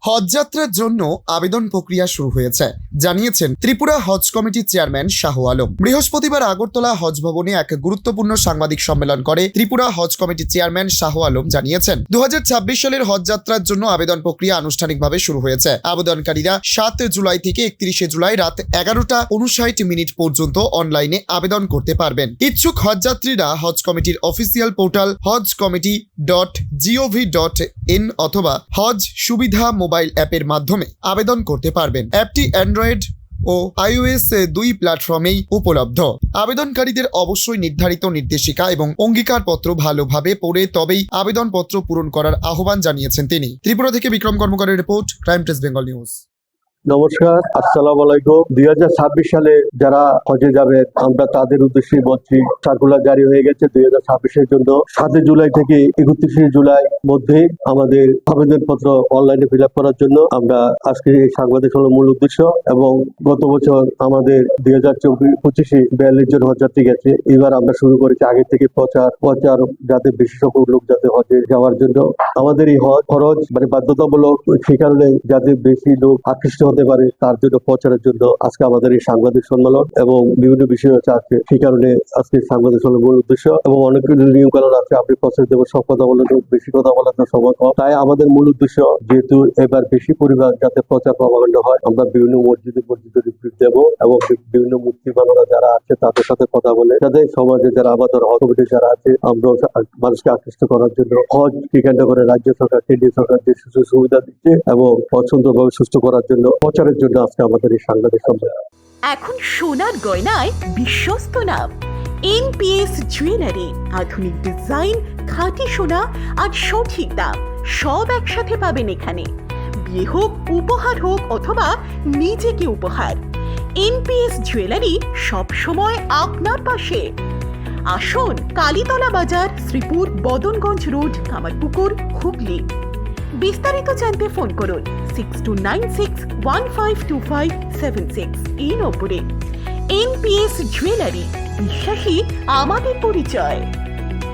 হজযাত্রার জন্য আবেদন প্রক্রিয়া শুরু হয়েছে জানিয়েছেন ত্রিপুরা হজ কমিটির চেয়ারম্যান শাহ আলম। বৃহস্পতিবার আগরতলা হজ ভবনে এক গুরুত্বপূর্ণ সাংবাদিক সম্মেলন করে ত্রিপুরা হজ কমিটির চেয়ারম্যান শাহ আলম জানিয়েছেন 2026 সালের হজযাত্রার জন্য আবেদন প্রক্রিয়া আনুষ্ঠানিকভাবে শুরু হয়েছে। আবেদনকারীরা 7 জুলাই থেকে 31 জুলাই রাত 11:59 পর্যন্ত অনলাইনে আবেদন করতে পারবেন। ইচ্ছুক হজযাত্রীরা হজ কমিটির অফিসিয়াল পোর্টাল hojcommittee.gov.in অথবা হজ সুবিধা মোবাইল অ্যাপের মাধ্যমে আবেদন করতে পারবেন। অ্যাপটি অ্যান্ড্রয়েড ও iOS 2 প্ল্যাটফর্মেই উপলব্ধ। আবেদনকারীদের অবশ্যই নির্ধারিত নির্দেশিকা এবং অঙ্গীকারপত্র ভালোভাবে পড়ে তবেই আবেদনপত্র পূরণ করার আহ্বান জানিয়েছেন তিনি। ত্রিপুরা থেকে বিক্রম কর্মকারের report, crime press Bengal news. নমস্কার, আসসালামু আলাইকুম। 2026 সালে যারা হজে যাবেন আমরা তাদের উদ্দেশ্যে বলছি, সার্কুলার জারি হয়ে গেছে 2026-এর জন্য। 7 জুলাই থেকে 31 জুলাই মধ্যে আমাদের আবেদনপত্র অনলাইনে ফিল আপ করার জন্য আমরা আজকে এই সাংবাদিক হলো মূল উদ্দেশ্য। এবং গত বছর আমাদের 2024-25-এ 42 জন হজযাত্রী গেছে। এবার আমরা শুরু করেছি আগে থেকে প্রচার যাতে বেশি সংখ্যক লোক যাতে হজে যাওয়ার জন্য। আমাদের এই হজ খরচ বাধ্যতামূলক, সেই কারণে যাতে বেশি লোক আকৃষ্ট হতে পারে তার জন্য প্রচারের জন্য আজকে আমাদের এই সাংবাদিক সম্মেলন এবং বিভিন্ন বিষয় আছে। সেই কারণে আজকে সাংবাদিক সম্মেলন মূল উদ্দেশ্য। এবং অনেক নিয়ম কানুন আছে, আপনি প্রচার দেবো, সব কথা বলে তো বেশি কথা বলার তো সময় কম। তাই আমাদের মূল উদ্দেশ্য, যেহেতু এবার বেশি পরিমাণ যাতে প্রচার প্রভাকাণ্ড হয়, আমরা বিভিন্ন মসজিদে রিভিউ দেবো এবং বিভিন্ন মূর্তি বানানো যারা আছে তাদের সাথে কথা বলে যাতে সমাজে যারা আমাদের হজ কমিটি যারা আছে আমরা মানুষকে আকৃষ্ট করার জন্য হজ কেন্দ্র করে রাজ্য সরকার, কেন্দ্রীয় সরকার যে সুযোগ সুবিধা দিচ্ছে এবং পছন্দভাবে সুস্থ করার জন্য প্রচারের জন্য আজকে আমাদের এই সাংবাদিক সম্মেলন। এখন সোনার গয়নায় বিশ্বস্ত নাম এনপিএস জুয়েলারি। আধুনিক ডিজাইন, খাঁটি সোনা আর সঠিক দাম সব একসাথে পাবেন এখানে। বিয়ে হোক, উপহার হোক অথবা নিজেকে উপহার, এনপিএস জুয়েলারি সব সময় আপনার পাশে। আসুন, কালীতলা বাজার, শ্রীপুর, বদনগঞ্জ রোড, কামারপুকুর, হুগলি। বিস্তারিত জানতে ফোন করুন 6296152576 এই নম্বরে। এনপিএস জুয়েলারি, বিশ্বাসী আমাদের পরিচয়।